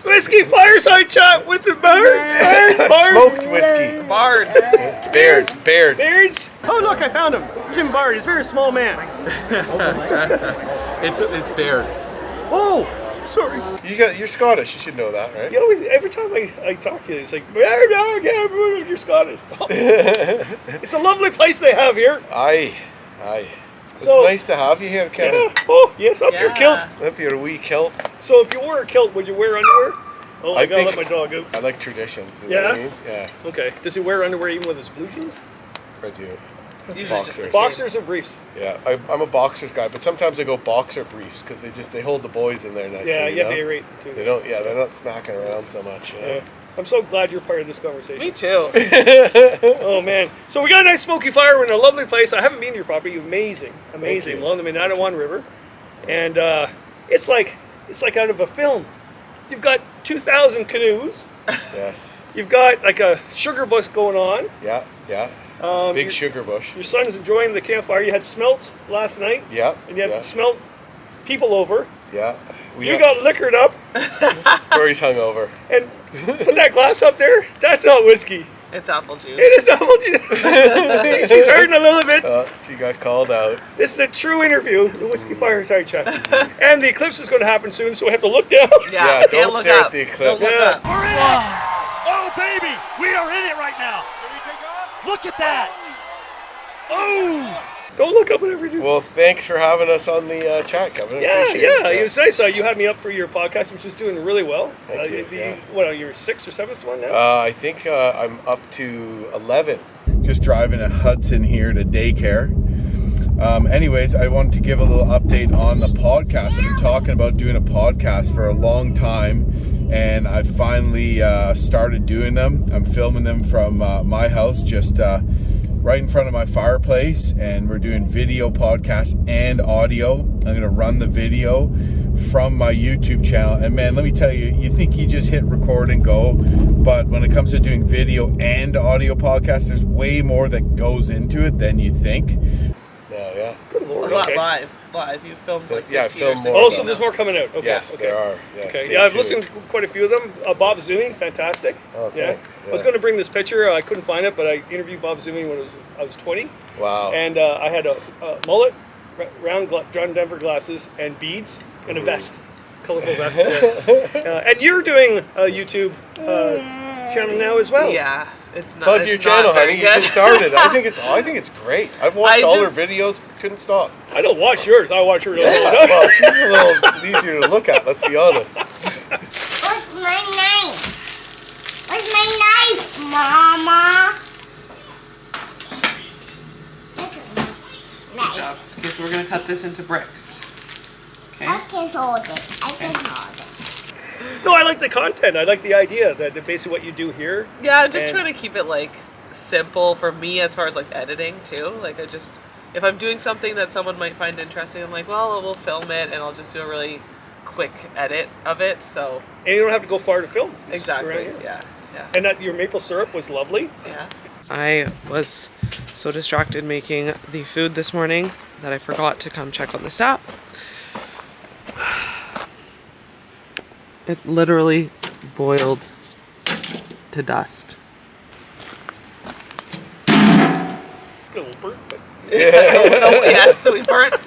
Whiskey Fireside Chat with the Bards. Smoked whiskey. Bards. Beards. Oh look, I found him. It's Jim Bard. He's a very small man. It's Baird. Oh, sorry. You're Scottish. You should know that, right? You always, every time I talk to you, it's like, you're Scottish. It's a lovely place they have here. Aye. It's So- nice to have you here, Kevin. Yeah. Oh, yes, up your kilt. Up your wee kilt. So if you wore a kilt, would you wear underwear? Oh, I gotta think- let my dog out. I like traditions. You know what I mean? Yeah, Okay. Does he wear underwear even with his blue jeans? I do. Usually Boxers. just Boxers or briefs? Yeah, I'm a boxers guy, but sometimes I go boxer briefs because they hold the boys in there nicely. Yeah, you have to know? aerate them too. They don't. Yeah, they're not smacking around so much. You know? Yeah. I'm so glad you're part of this conversation. Me too. Oh man! So we got a nice smoky fire. We're in a lovely place. I haven't been to your property. Amazing. you. Along the Minnetonka River, and it's like out of a film. You've got 2,000 canoes. Yes. You've got like a sugar bush going on. Yeah. Big sugar bush. Your son's enjoying the campfire. You had smelts last night. Yeah. And you had smelt people over. Yeah. You got liquored up Corey's hungover. and put that glass up there. That's not whiskey. It's apple juice. It is apple juice. She's hurting a little bit. She got called out. This is the true interview, the Whiskey Fireside Chat. And the eclipse is going to happen soon, so we have to look down. Yeah, don't can't look stare up. at the eclipse. Don't look Yeah. up. We're in it! Oh, baby! We are in it right now! Look at that! Oh! Don't look up whatever you do. Well, thanks for having us on the chat, Kevin. Yeah, Appreciate it was nice. You had me up for your podcast, which is doing really well. Thank you, yeah. What are your 6th or 7th one now? I think I'm up to 11. Just driving a Hudson here to daycare. Anyways, I wanted to give a little update on the podcast. I've been talking about doing a podcast for a long time, and I finally started doing them. I'm filming them from my house, just right in front of my fireplace, and we're doing video podcast and audio. I'm going to run the video from my YouTube channel, and man, let me tell you, you think you just hit record and go, but when it comes to doing video and audio podcast, there's way more that goes into it than you think. Yeah. Good Lord. Not Okay. live. You filmed like Yeah, 15 film or 16. more. Oh, so there's more coming out. Okay. Yes, okay. there are. Yeah, Okay. stay Yeah, I've tuned. listened to quite a few of them. Bob Zuni, fantastic. Oh, yeah. thanks. I was going to bring this picture. I couldn't find it, but I interviewed Bob Zuni when I was 20. Wow. And I had a mullet, round John Denver glasses, and beads, and a vest, colorful vest. And you're doing a YouTube channel now as well. Yeah, it's not. Plug it's your not channel, very honey. You good. just started. I think it's great. I've watched all her videos. Couldn't stop. I don't watch yours. I watch yours. Well, she's a little easier to look at. Let's be honest. Where's my knife? Where's my knife, Mama? That's a knife. Good job. Okay, so we're gonna cut this into bricks. Okay. I can hold it. I can hold it. No, I like the content. I like the idea that basically what you do here. Yeah, I'm just And- trying to keep it like simple for me as far as like editing too. Like if I'm doing something that someone might find interesting, I'm like, well, we'll film it and I'll just do a really quick edit of it. So And you don't have to go far to film. Just exactly, around here. yeah. And that your maple syrup was lovely. Yeah. I was so distracted making the food this morning that I forgot to come check on the sap. It literally boiled to dust. A little burnt, but Yeah, so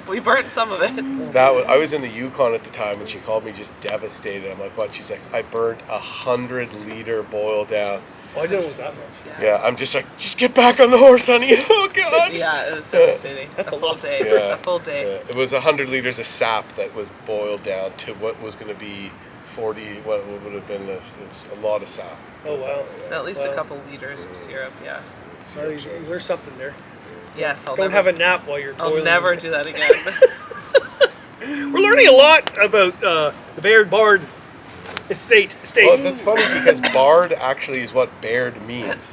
we burnt some of it. I was in the Yukon at the time, and she called me just devastated. I'm like, what? She's like, I burnt 100-liter boil down. I didn't know it was that much. Yeah, I'm just like, just get back on the horse, honey. Oh God. Yeah, it was devastating. That's a full lot. day. Yeah. A full day. Yeah. It was 100 liters of sap that was boiled down to what was going to be 40. What would have been it's a lot of sap. Oh wow. At least Wow. a couple liters of syrup. Yeah. Well, there's something there. Yes, I'll Don't never, have a nap while you're boiling. I'll never do that again. We're learning a lot about the Baird Bard estate. Well, that's funny because bard actually is what Baird means.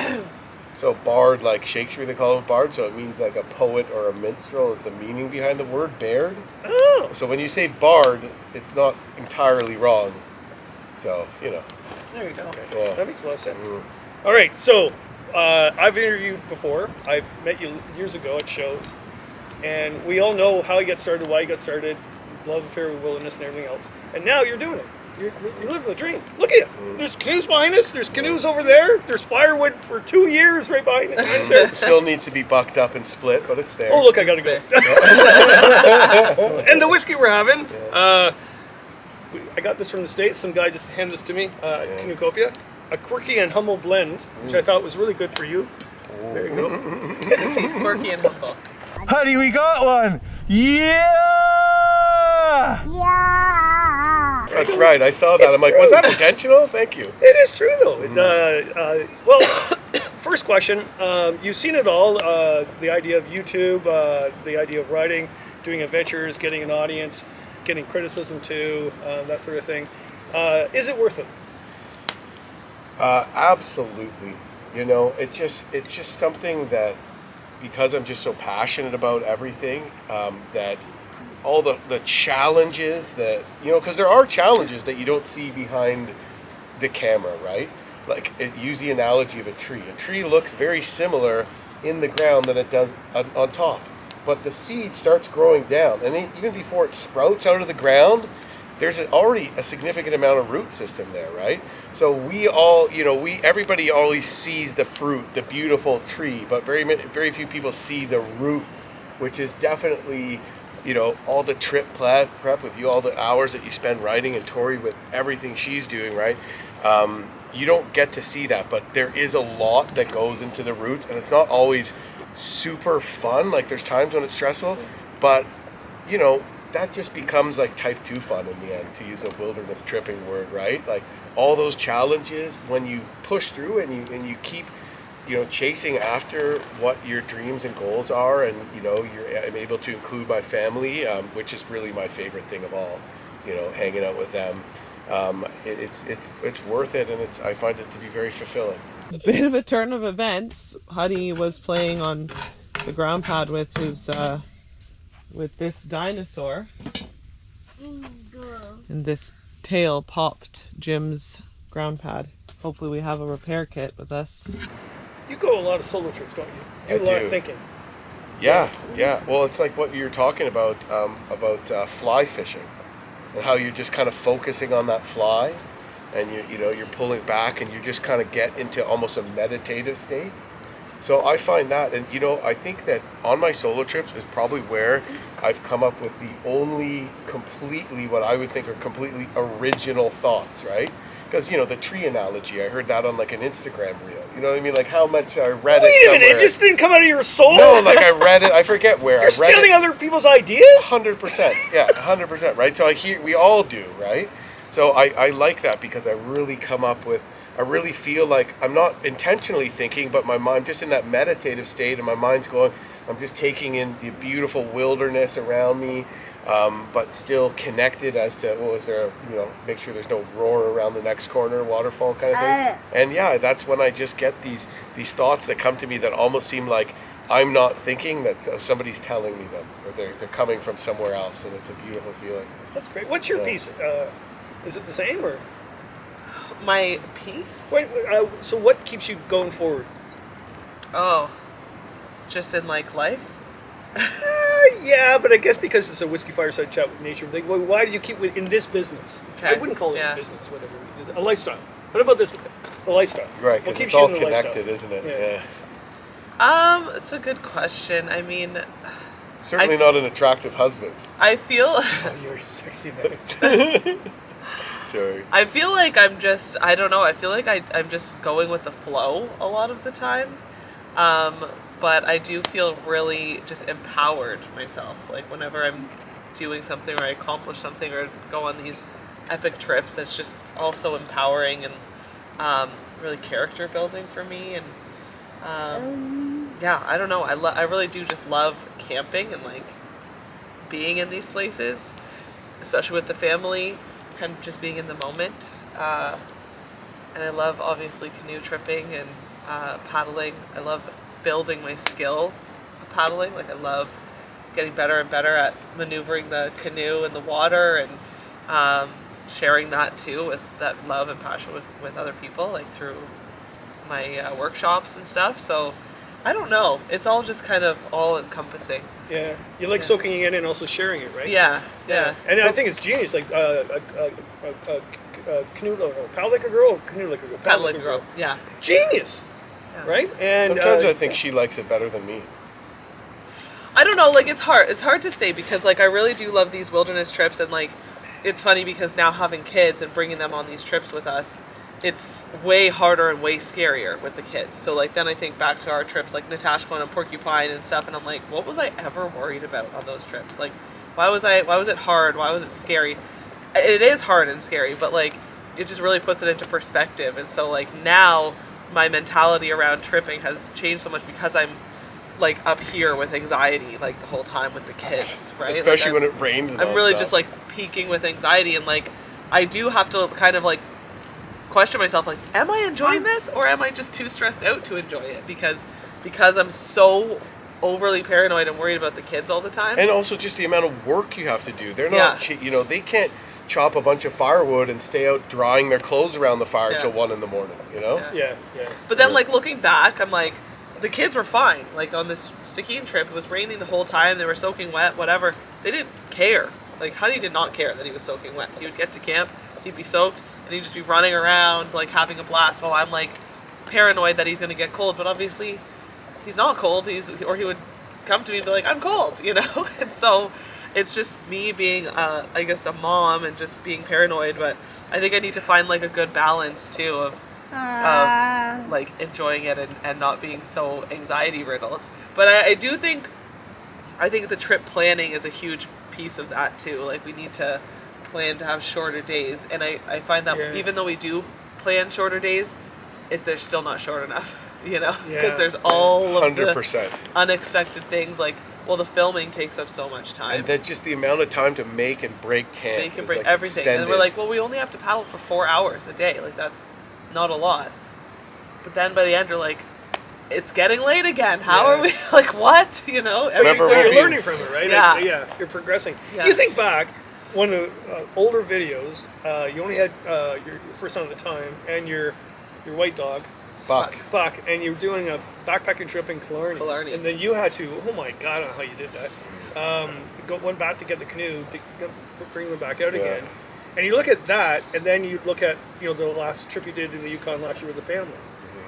So bard, like Shakespeare, they call it bard, so it means like a poet or a minstrel is the meaning behind the word Baird. Oh. So when you say bard, it's not entirely wrong. So, you know. There you go. Yeah. That makes a lot of sense. Mhm. All right, so I've interviewed before. I met you years ago at shows, and we all know how you got started, why you got started, love affair with wilderness, and everything else. And now you're doing it. You're living the dream. Look at you. There's canoes behind us. There's canoes over there. There's firewood for 2 years right behind us. Still needs to be bucked up and split, but it's there. Oh, look, I gotta go. And the whiskey we're having, I got this from the States. Some guy just handed this to me at Canoecopia. A quirky and humble blend, which I thought was really good for you. There you go. He's quirky and humble. Honey, we got one! Yeah! Yeah. That's right, I saw that. It's I'm like, true. was that intentional? Thank you. It is true, though. Well, first question. You've seen it all. The idea of YouTube, the idea of writing, doing adventures, getting an audience, getting criticism too, that sort of thing. Is it worth it? Absolutely. You know, it's just something that, because I'm just so passionate about everything, that all the challenges that, you know, because there are challenges that you don't see behind the camera, right? Like, use the analogy of a tree. A tree looks very similar in the ground than it does on top. But the seed starts growing down, and even before it sprouts out of the ground, there's already a significant amount of root system there, right? So we all, you know, everybody always sees the fruit, the beautiful tree, but very few people see the roots, which is definitely, you know, all the trip prep with you, all the hours that you spend writing, and Tori with everything she's doing, right? You don't get to see that, but there is a lot that goes into the roots, and it's not always super fun. Like, there's times when it's stressful, but, you know, that just becomes like type 2 fun in the end, to use a wilderness tripping word, right? Like, all those challenges, when you push through and you keep, you know, chasing after what your dreams and goals are, and, you know, I'm able to include my family, which is really my favorite thing of all, you know, hanging out with them. It's worth it, and I find it to be very fulfilling. Bit of a turn of events. Huddy was playing on the ground pad with his with this dinosaur, and this tail popped Jim's ground pad. Hopefully we have a repair kit with us. You go a lot of solo trips, don't you? Do a lot of thinking. Yeah. Well, it's like what you're talking about fly fishing, and how you're just kind of focusing on that fly, and you're pulling back, and you just kind of get into almost a meditative state. So I find that, and, you know, I think that on my solo trips is probably where I've come up with the only completely, what I would think are completely original thoughts, right? Because, you know, the tree analogy, I heard that on like an Instagram reel. You know what I mean? Like, how much I read it Wait a somewhere. minute, it just didn't come out of your soul? No, like, I read it, I forget where. You're stealing other people's ideas? 100%, yeah, 100%, right? So we all do, right? So I like that, because I really come up with, I really feel like I'm not intentionally thinking, but my mind, just in that meditative state, and my mind's going, I'm just taking in the beautiful wilderness around me, but still connected as to, is there, you know, make sure there's no roar around the next corner, waterfall kind of thing. And yeah, that's when I just get these thoughts that come to me that almost seem like I'm not thinking, that somebody's telling me them, or they're coming from somewhere else, and it's a beautiful feeling. That's great. What's your piece? Is it the same, or? My piece? Wait, so what keeps you going forward? Oh, just in like life? Yeah, but I guess because it's a Whiskey Fireside Chat with nature, like, well, why do you keep in this business? Okay. I wouldn't call it a business, whatever. A lifestyle. What about this? A lifestyle. Right, What because keeps it's all you in the connected, lifestyle? isn't it? Yeah. It's a good question. I mean, Certainly not an attractive husband. I feel Oh, you're sexy, man. Sorry. I feel like I'm just, I don't know, I feel like I'm just going with the flow a lot of the time. But I do feel really just empowered myself. Like, whenever I'm doing something, or I accomplish something, or go on these epic trips, it's just also empowering and really character building for me. And yeah, I don't know, I really do just love camping and like being in these places, especially with the family, kind of just being in the moment. And I love, obviously, canoe tripping and paddling. I love building my skill of paddling. Like, I love getting better and better at maneuvering the canoe in the water, and sharing that too, with that love and passion with other people, like through my workshops and stuff. So I don't know, it's all just kind of all encompassing. Yeah, you like soaking it in and also sharing it, right? Yeah. And I think it's genius. Like canoe or paddle like a girl or canoe like a girl? Paddle like a girl. Yeah. Genius, Yeah. right? And Sometimes I think she likes it better than me. I don't know, like it's hard to say because like I really do love these wilderness trips, and like it's funny because now having kids and bringing them on these trips with us, it's way harder and way scarier with the kids. So like then I think back to our trips, like Natasha going on Porcupine and stuff, and I'm like, what was I ever worried about on those trips? Like why was it hard? Why was it scary? It is hard and scary, but like it just really puts it into perspective. And so like now my mentality around tripping has changed so much because I'm like up here with anxiety like the whole time with the kids, right? Especially like, when it rains. I'm really nonstop. just like peaking with anxiety, and like I do have to kind of like question myself, like, am I enjoying this or am I just too stressed out to enjoy it? Because I'm so overly paranoid and worried about the kids all the time. And also just the amount of work you have to do. They're not, Yeah. you know, they can't chop a bunch of firewood and stay out drying their clothes around the fire Yeah. till 1 a.m, you know? Yeah. yeah. But then, like, looking back, I'm like, the kids were fine. Like, on this Stikine trip, it was raining the whole time. They were soaking wet, whatever. They didn't care. Like, Honey did not care that he was soaking wet. He would get to camp, he'd be soaked, and he'd just be running around, like, having a blast while I'm, like, paranoid that he's going to get cold. But obviously, he's not cold. Or he would come to me and be like, I'm cold, you know? And so it's just me being, I guess, a mom and just being paranoid. But I think I need to find, like, a good balance, too, of like enjoying it and not being so anxiety riddled. But I do think the trip planning is a huge piece of that too. Like we need to plan to have shorter days, and I find that even though we do plan shorter days, they're still not short enough, you know, because there's all of the 100%. unexpected things. Like, well, the filming takes up so much time. And then just the amount of time to make and break camp. They can is, bring like, everything, and extended. we're like, well, we only have to paddle for 4 hours a day. Like that's not a lot. But then by the end, you're like, it's getting late again. How are we? Like what? You know, every Remember time what You're we- learning from it, right? Yeah. Yeah, you're progressing. Yeah. You think back, one of the older videos, you only had your first son at the time and your white dog, Buck. Buck, and you were doing a backpacking trip in Killarney. Killarney. And then you had to, oh my God, I don't know how you did that. Went back to get the canoe, bring them back out Yeah. again. And you look at that, and then you look at, you know, the last trip you did in the Yukon last year with the family.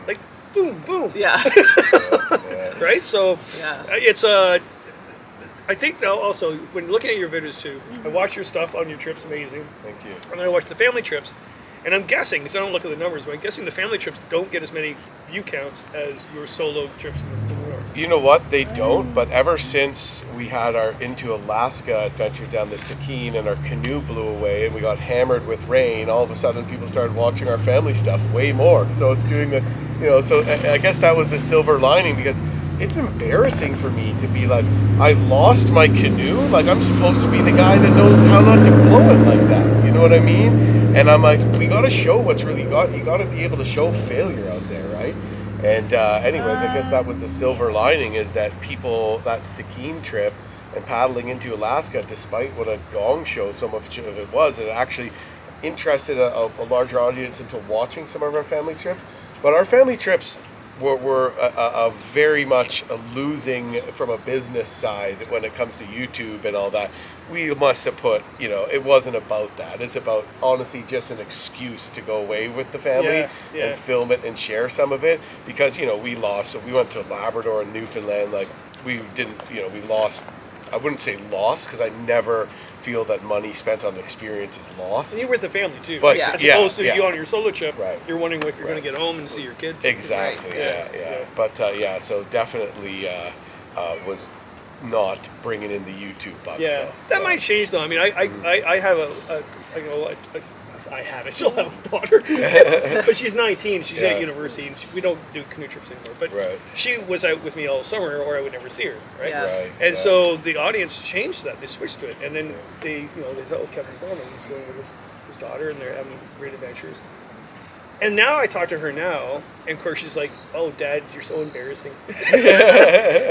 Like, boom, boom. Yeah. Yeah. Right? So Yeah. it's I think though also when looking at your videos too, I watch your stuff on your trips, amazing, Thank you. and then I watch the family trips, and I'm guessing because I don't look at the numbers, but I'm guessing the family trips don't get as many view counts as your solo trips in the north. You know what? They don't, but ever since we had our Into Alaska adventure down the Stikine and our canoe blew away and we got hammered with rain, all of a sudden people started watching our family stuff way more. So it's doing the, you know, so I guess that was the silver lining, because it's embarrassing for me to be like, I lost my canoe. Like, I'm supposed to be the guy that knows how not to blow it like that. You know what I mean? And I'm like, we got to show what's really you got to be able to show failure out there, right? And anyways, I guess that was the silver lining, is that people, that Stikine trip and paddling into Alaska, despite what a gong show so much of it was, it actually interested a larger audience into watching some of our family trips. But our family trips were a very much a losing from a business side when it comes to YouTube and all that. We must have put, you know, it wasn't about that. It's about, honestly, just an excuse to go away with the family and film it and share some of it, because, you know, we lost. So we went to Labrador and Newfoundland. Like, we didn't, you know, we lost. I wouldn't say lost, because I never feel that money spent on experience is lost. And you were with the family too, But, Yeah. as opposed to yeah. you on your solo trip. Right. You're wondering if you're Right. going to get home and see your kids. Exactly. Right. Yeah. Yeah. But yeah, so definitely was not bringing in the YouTube bucks. Yeah, though. that might change though. I mean, I have I still have a daughter, but she's 19. She's Yeah. at university, and we don't do canoe trips anymore. But Right. she was out with me all summer, or I would never see her. Right. Yeah. Right. And yeah. so the audience changed that. They switched to it, and then they thought, oh, Kevin's going, and he's going with his daughter, and they're having great adventures. And now I talk to her now, and of course she's like, "Oh, Dad, you're so embarrassing,"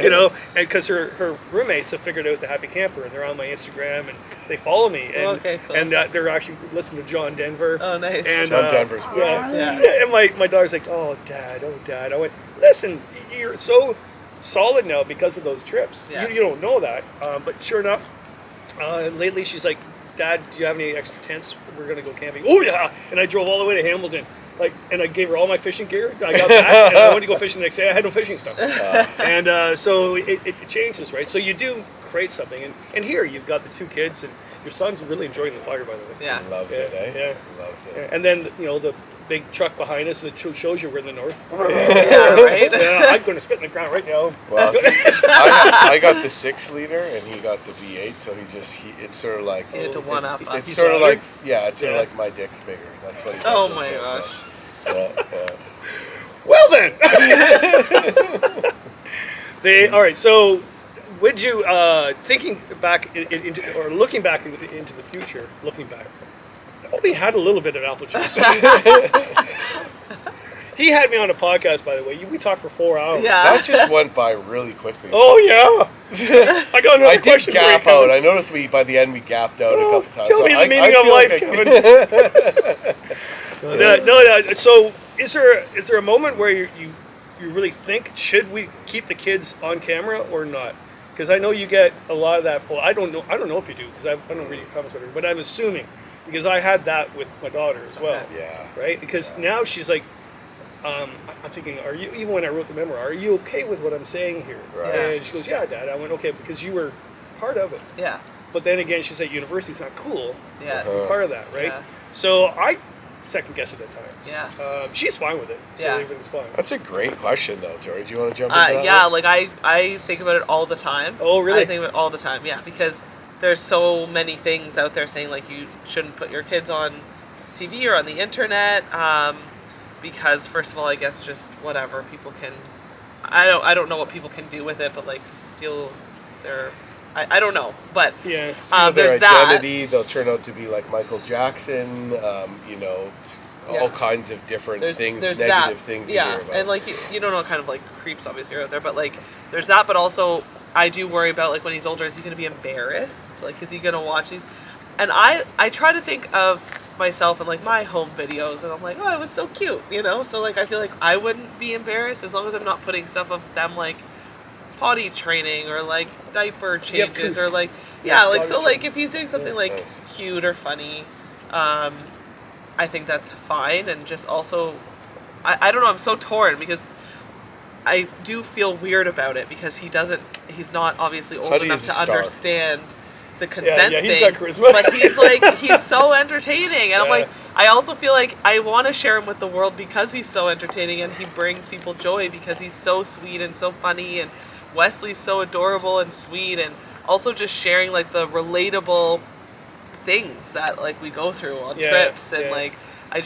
you know, and because her roommates have figured out the Happy Camper, and they're on my Instagram, and they follow me, and Okay, cool. and they're actually listening to John Denver. Oh, nice. And John Denver's great. yeah. Yeah. And my daughter's like, "Oh, Dad." I went, "Listen, you're so solid now because of those trips. Yes. You don't know that, but sure enough, lately she's like, Dad, do you have any extra tents? We're going to go camping. Oh, yeah. And I drove all the way to Hamilton. And I gave her all my fishing gear. I got back, and I went to go fishing the next day. I had no fishing stuff. And so it changes, right? So you do create something. And here, you've got the 2 kids, and your son's really enjoying the fire, by the way. Yeah. He loves it, eh? Yeah. Loves it. And then, the big truck behind us that shows you we're in the north. Yeah, right? Yeah, I'm going to spit in the ground right now. Well, I got the 6-liter and he got the V8, so it's sort of like You had to one up us. it's sort of like it's sort Yeah. of like my dick's bigger. That's what he does. Oh my gosh. Yeah. Well then! All right, so would you, thinking back or looking back into the future, only had a little bit of apple juice. He had me on a podcast, by the way. We talked for 4 hours. Yeah. That just went by really quickly. Oh, yeah. I got another I did question for you, gap Kevin. out. I noticed by the end we gapped out a couple times. Tell me the meaning of life, Kevin. So is there a moment where you really think, should we keep the kids on camera or not? Because I know you get a lot of that. Well, I don't know if you do, because I don't read your comments with her, but I'm assuming, because I had that with my daughter as well. Okay. Yeah. Right? Because now she's like, I'm thinking, even when I wrote the memoir, are you okay with what I'm saying here? Right. And she goes, yeah, Dad. I went, okay, because you were part of it. Yeah. But then again, she's at university, it's not cool. Yes. Part of that, right? Yeah. So I second guess it at times. Yeah. She's fine with it. So Yeah. everything's fine. That's a great question, though, Tori. Do you want to jump into that? Yeah, one? like I think about it all the time. Oh, really? I think about it all the time, yeah, because there's so many things out there saying like you shouldn't put your kids on TV or on the internet, because first of all, I guess just whatever people can. I don't know what people can do with it, but like steal their. I don't know, but Yeah. Steal their there's that. identity. They'll turn out to be like Michael Jackson. All kinds of different things, negative things. Yeah, you hear about. and like you don't know what kind of like creeps obviously are out there, but like there's that, but also I do worry about like when he's older, is he going to be embarrassed? Like, is he going to watch these? And I try to think of myself and like my home videos, and I'm like, oh, it was so cute, So like I feel like I wouldn't be embarrassed as long as I'm not putting stuff of them like potty training or like diaper changes or like like so like if he's doing something like Nice. cute or funny, I think that's fine. And just also I don't know, I'm so torn because I do feel weird about it because he's not obviously old Huddy enough is to a star. understand the consent yeah, he's thing, got charisma. but he's so entertaining, and I'm Yeah. like, I also feel like I want to share him with the world because he's so entertaining and he brings people joy because he's so sweet and so funny, and Wesley's so adorable and sweet, and also just sharing like the relatable things that like we go through on trips, and like I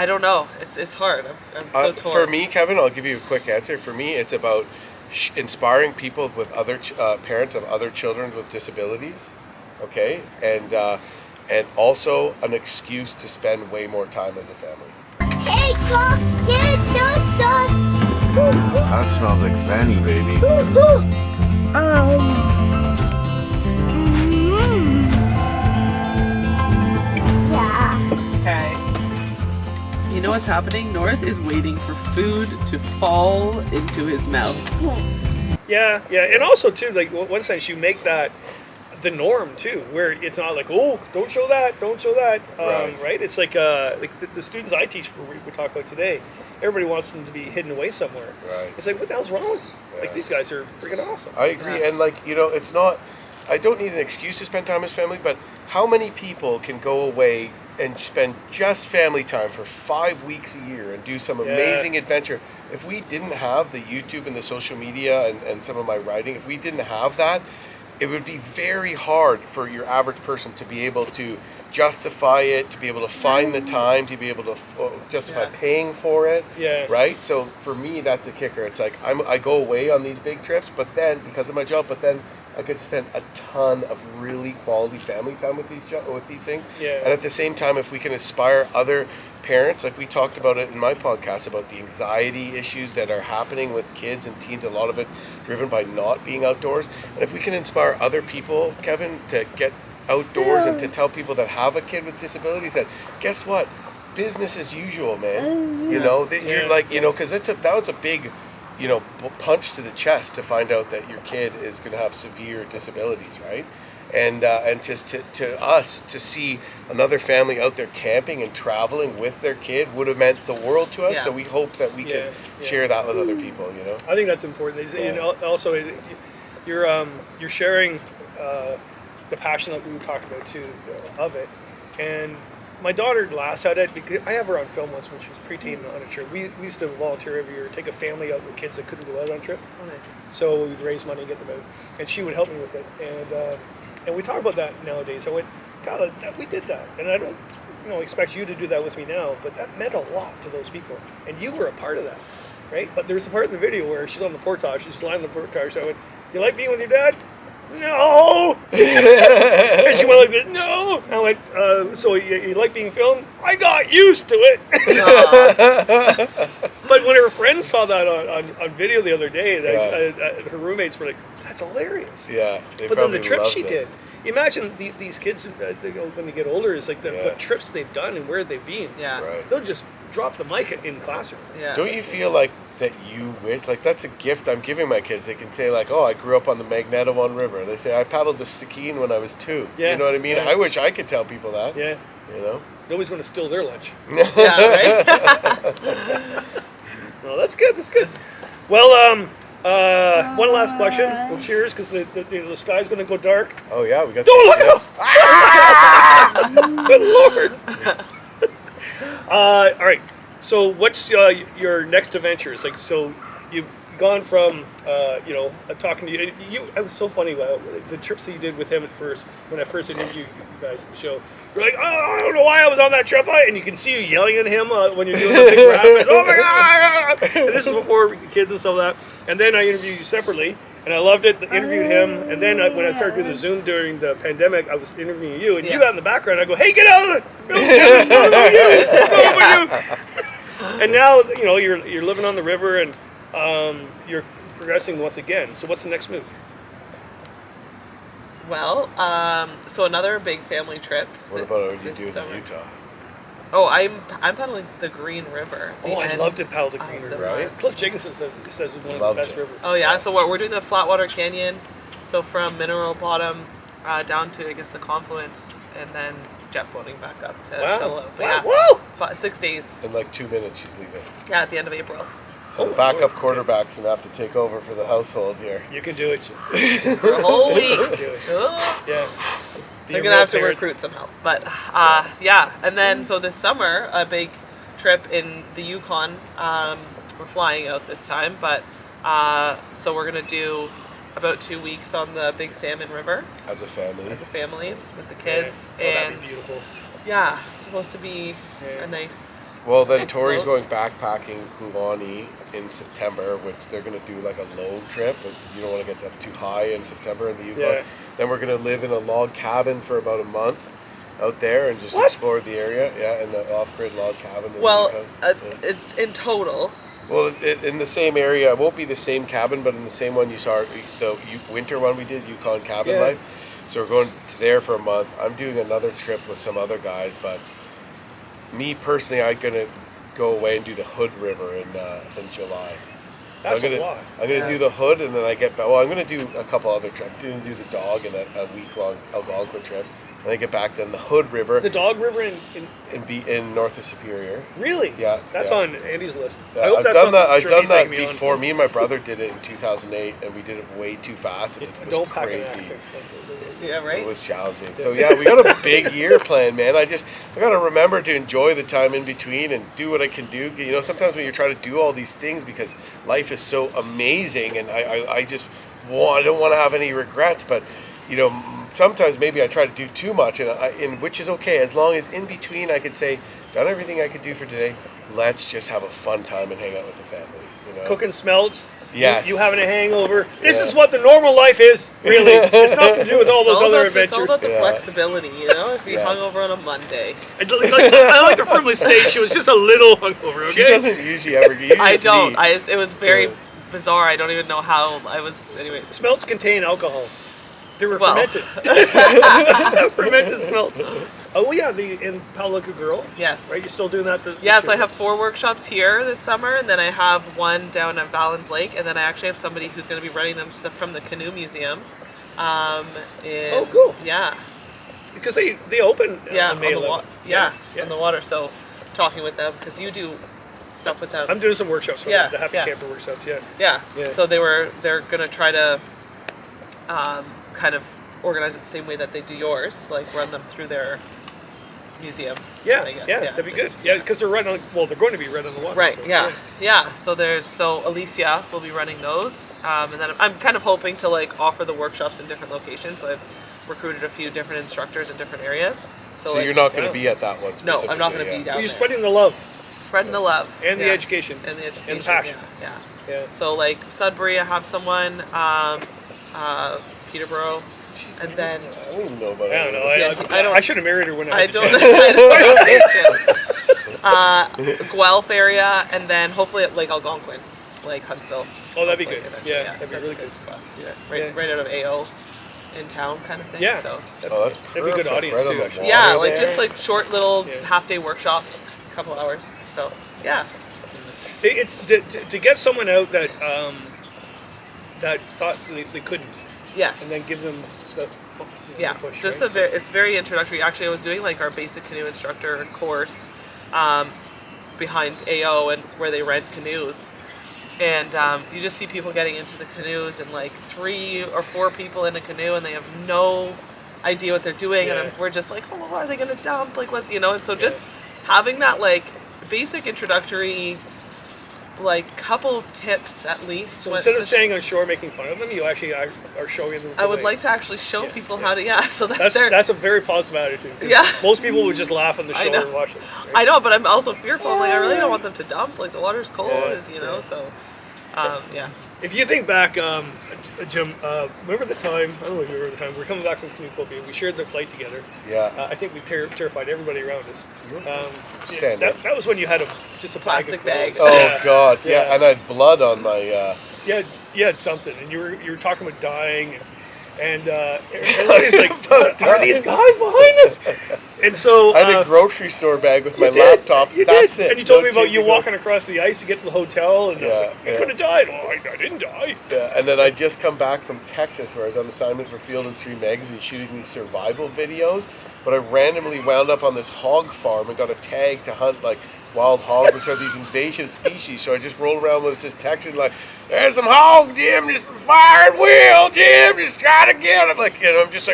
don't know, it's hard. I'm so torn. For me, Kevin, I'll give you a quick answer. For me, it's about inspiring people with other parents of other children with disabilities, okay, and also an excuse to spend way more time as a family. Take off, get done. That smells like Fanny, baby. Yeah. Okay. You know what's happening? North is waiting for food to fall into his mouth. Yeah, and also too, like one sense you make that the norm too, where it's not like, oh, don't show that, right? It's like the students I teach, we talk about today, everybody wants them to be hidden away somewhere. Right. It's like, what the hell's wrong with you? Yeah. Like these guys are freaking awesome. I agree, and it's not. I don't need an excuse to spend time as family, but how many people can go away and spend just family time for 5 weeks a year and do some amazing adventure? If we didn't have the YouTube and the social media and some of my writing, if we didn't have that, it would be very hard for your average person to be able to justify it, to be able to find the time, to be able to justify paying for it. Yeah. Right? So for me, that's a kicker. It's like I go away on these big trips, but then because of my job, I could spend a ton of really quality family time with these things. Yeah. And at the same time, if we can inspire other parents, like we talked about it in my podcast about the anxiety issues that are happening with kids and teens, a lot of it driven by not being outdoors. And if we can inspire other people, Kevin, to get outdoors and to tell people that have a kid with disabilities that, guess what? Business as usual, man. You're like, because that was a big, punch to the chest to find out that your kid is going to have severe disabilities, right? and just to us to see another family out there camping and traveling with their kid would have meant the world to us. Yeah. So we hope that we can share that with other people. You know, I think that's important. And also, you're sharing the passion that we talked about too of it. And my daughter laughs at it because I have her on film once when she was preteen on a trip. We used to volunteer every year, take a family out with kids that couldn't go out on a trip. Oh, nice. So we'd raise money and get them out, and she would help me with it. And we talk about that nowadays. I went, God, we did that, and I don't, expect you to do that with me now. But that meant a lot to those people, and you were a part of that, right? But there's a part in the video where she's on the portage. She's lying on the portage. So I went, you like being with your dad? No. And she went like this. No. I went, so you like being filmed? I got used to it. But when her friends saw that on video the other day, her roommates were like, "That's hilarious." Yeah. But then the trip she did. Imagine these kids when they get older, is like what trips they've done and where they've been. Yeah. Right. They'll just drop the mic in the classroom. Yeah. Don't you feel like that you wish, like that's a gift I'm giving my kids? They can say like, oh, I grew up on the Magnetawan River. They say I paddled the Stikine when I was 2. Yeah. You know what I mean? Yeah. I wish I could tell people that. Yeah. You know? Nobody's going to steal their lunch. Yeah, right? Well, that's good. That's good. Well, one last question. Well, cheers, because the sky's going to go dark. Oh yeah, we got. Don't look up! Good Lord. All right. So, what's your next adventures? Like, so you've gone from, talking to you. It was so funny. The trips that you did with him at first, when I first interviewed you guys at the show, you're like, oh, I don't know why I was on that trip. And you can see you yelling at him when you're doing the big rapids. Oh my God! And this is before kids and stuff like that. And then I interviewed you separately. And I loved it, interviewed him, and then when I started doing the Zoom during the pandemic, I was interviewing you, and you got in the background, I go, hey, get out of it! It's over you! And now, you're living on the river, and you're progressing once again. So what's the next move? Well, so another big family trip. What about what you this do in summer. Utah? Oh, I'm paddling the Green River. I'd love to paddle the Green the River. Right? Cliff Jacobson says it's one of the Loves best it. rivers. Oh yeah, so we're doing the Flatwater Canyon, so from Mineral Bottom down to I guess the confluence, and then jet boating back up to Shallow. But yeah, Whoa! 6 days. In like 2 minutes, she's leaving. Yeah, at the end of April. So the backup quarterback's gonna have to take over for the household here. You can do it. For a whole week. You can do it. Ugh. Yeah. They're gonna have to recruit some help, but yeah. And then so this summer, a big trip in the Yukon. We're flying out this time, but so we're gonna do about 2 weeks on the Big Salmon River As a family. with the kids, Yeah. Oh, and that'd be beautiful. yeah, it's supposed to be a nice. Well, then It's Tori's low. going backpacking Kulani in September, which they're going to do like a load trip. But you don't want to get up too high in September in the Yukon. Yeah. Then we're going to live in a log cabin for about a month out there and just What? explore the area. Yeah, in the off-grid log cabin. In Well, the Yukon. in total, Well, in the same area, it won't be the same cabin, but in the same one you saw, the winter one we did, Yukon Cabin Yeah. Life. So we're going to there for a month. I'm doing another trip with some other guys, but me personally, I'm gonna go away and do the Hood River in July. That's I'm gonna, a lot. I'm gonna do the Hood, and then I get back. Well, I'm gonna do a couple other trips. I'm gonna do the dog and a week-long Algonquin trip. And I get back then the Hood River The Dog River in in north of Superior. really? Yeah, That's yeah. on Andy's list. Yeah, I hope I've that's done on that. the I've trip done he's that taking me on. before. Me and my brother did it in 2008, and we did it way too fast. And it was Don't pack an crazy. axe. yeah, right. It was challenging. So yeah, we got a big year planned, man. I got to remember to enjoy the time in between and do what I can do. You know, sometimes when you're trying to do all these things because life is so amazing, and I don't want to have any regrets, but you know, sometimes maybe I try to do too much, and which is okay as long as in between I could say, done everything I could do for today. Let's just have a fun time and hang out with the family. You know, Cooking smelts. Yes. You having a hangover. This Yeah. is what the normal life is, really. It's nothing to do with all those other It's all adventures. about the Yeah. flexibility, you know. If you Yes. hung over on a Monday, I like to firmly state she was just a little hungover, okay? she doesn't usually ever. Usually I it's don't. me. It was very Yeah. bizarre. I don't even know how I was. Anyways, Smelts contain alcohol. They were Well. fermented. Fermented smelts. Oh, yeah, in Paluca Girl. yes. Right, you're still doing that? Yeah, so I have 4 workshops here this summer, and then I have one down at Valens Lake, and then I actually have somebody who's going to be running them from the Canoe Museum. Oh, cool. Yeah. Because they open Yeah, on May on the 11th. water. On the water. So talking with them, because you do stuff with them. I'm doing some workshops for Yeah, them, the Happy yeah. Camper workshops, yeah. Yeah. So they're gonna try to kind of organize it the same way that they do yours, like run them through their museum. Yeah, I guess. that'd be good. Just- Yeah, because they're right on, well, they're going to be right on the water. Right. so, Yeah. So Alicia will be running those, and then I'm kind of hoping to like offer the workshops in different locations. So I've recruited a few different instructors in different areas. So like, you're not going to wow. be at that one No, specifically? I'm not going to be down Well, you're there. spreading the love Spreading the love and the yeah. education. and the education And the passion. Yeah. Yeah. So like Sudbury, I have someone, Peterborough, and then I don't even know about I don't know. I don't- I should have married her when I I had the don't chance. know. Guelph area, and then hopefully at Lake Algonquin, like Huntsville. Oh, that'd be hopefully, good. eventually, Yeah, 'cause that'd be that's really a good. spot. Yeah, Yeah. right out of AO in town, kind of thing. Yeah. So Oh, that's That'd be good perfect, audience, right on too, the actually. water yeah, like there. just like short little Yeah. half-day workshops, a couple hours. So yeah. It's to get someone out that that thought they couldn't, Yes. and then give them the Yeah, push, just right? it's very introductory. Actually, I was doing like our basic canoe instructor course behind AO and where they rent canoes, and you just see people getting into the canoes and like 3 or 4 people in a canoe and they have no idea what they're doing, Yeah. and we're just like, oh, are they gonna dump? Like, what's and so just having that like basic introductory like couple tips at least. So instead of staying on shore making fun of them, you actually are showing them. I would like to actually show people how to so that That's a very positive attitude. 'Cause Yeah. most people would just laugh on the I shore know. and watch it. I know, but I'm also fearful. I'm like, I really don't want them to dump. Like the water's cold, Yeah, so yeah. If you think back, Jim, remember the time? I don't know if you remember the time we were coming back from Canoecopia. We shared the flight together. Yeah. I think we terrified everybody around us. Standard. That was when you had just a Plastic bag. bag. Of clothes. Oh God, yeah. Yeah. And I had blood on my. You had something, and you were talking about dying, and everybody's like, "What are these guys behind us?" And so I had a grocery store bag with my you did, laptop. you That's did. it. And you told No me about change you to go. walking across the ice to get to the hotel, and I was Yeah, like, "You yeah. could have died." Oh, I didn't die. Yeah, and then I just come back from Texas where I was on assignment for Field and Stream magazine shooting these survival videos, but I randomly wound up on this hog farm and got a tag to hunt like wild hogs, which are these invasive species. So I just rolled around with this text and like, "There's some hog, Jim, just firing wheel, Jim, just try to get him." Like, I'm just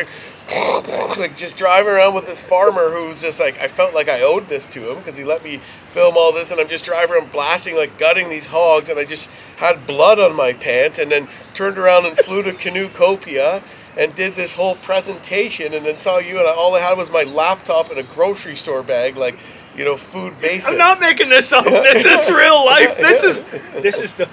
like just driving around with this farmer who's just like, I felt like I owed this to him because he let me film all this, and I'm just driving around blasting, like gutting these hogs, and I just had blood on my pants, and then turned around and flew to Canoecopia and did this whole presentation, and then saw you, and all I had was my laptop and a grocery store bag, like, food basics. I'm not making this up. This is real life. This is the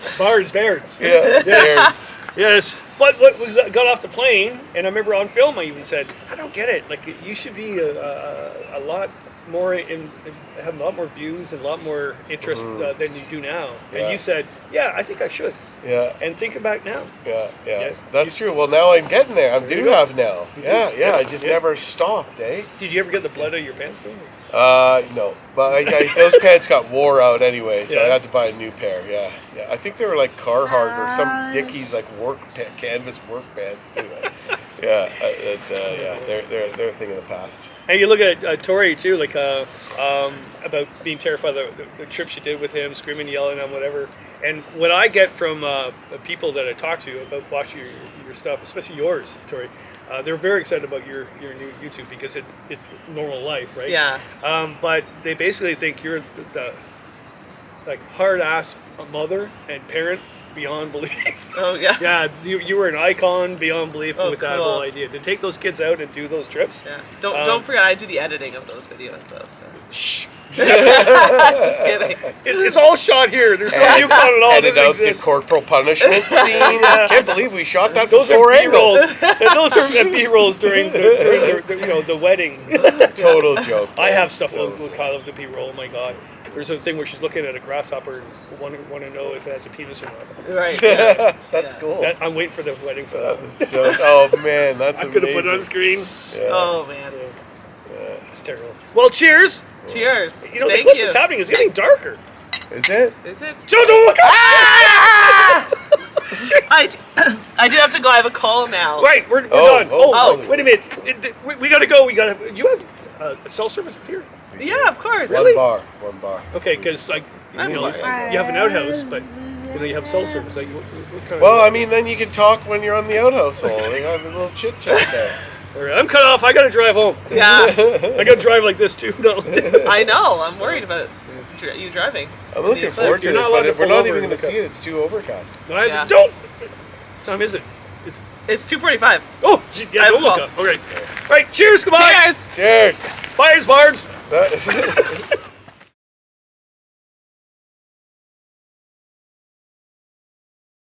Bairds. Yeah, Yes. Yes. But what we got off the plane, and I remember on film I even said, "I don't get it. Like you should be a lot more have a lot more views and a lot more interest than you do now." And Yeah. you said, "Yeah, I think I should." Yeah. And think back now. Yeah. That's true. Well, now I'm getting there. I do have now. Yeah. I just never stopped, eh? Did you ever get the blood out of your pants though? No. But those pants got wore out anyway, so I Yeah. had to buy a new pair. Yeah. I think they were like Carhartt or some Dickies like canvas work pants too. Yeah. They're a thing of the past. And you look at Tori too, like about being terrified of the trip she did with him, screaming, yelling, and whatever. And what I get from people that I talk to about watching your stuff, especially yours, Tori, they're very excited about your new YouTube because it's normal life, right? Yeah. But they basically think you're the like hard ass mother and parent beyond belief. Oh yeah. Yeah, you were an icon beyond belief with that cool. whole idea. To take those kids out and do those trips. Yeah. Don't forget, I do the editing of those videos though. So. Shh. Just kidding. It's all shot here. There's no Yukon at all. Edit This out the exists. corporal punishment scene. Can't believe we shot that Those for are 4 B-rolls. angles. Those are B-rolls during the wedding. Total joke. I have stuff Total with joke. Kyle of the B-roll. Oh my God. There's a thing where she's looking at a grasshopper and want to know if it has a penis or not. Right. Yeah. That's Yeah. cool. I'm waiting for the wedding for that. Oh man, that's I'm amazing. going to put it on screen. Yeah. Oh man. It's terrible. Well, cheers. Cheers. You know, the Thank eclipse you. is happening. It's getting darker. Is it? Is it? Joe, don't look up! I I do have to go. I have a call now. Right, we're Oh, done. oh, Wait a minute. We gotta go. You have a cell service up here? Yeah, of course. Really? One bar. Okay, because like you have an outhouse, but you have cell service. Like, what kind Well, I mean, then you can talk when you're on the outhouse hole. They have a little chit chat there. All right, I'm cut off. I gotta drive home. Yeah, I gotta drive like this too. No. I know. I'm worried about you driving. I'm looking forward to You're this, not allowed but to we're pull not over even and going to look see it. It's too overcast. No, Yeah. Don't. What time is it? It's 2:45. Oh, yeah, I don't will. look up. Okay. All right, cheers. Goodbye. Cheers. Cheers! Fires, bards. That-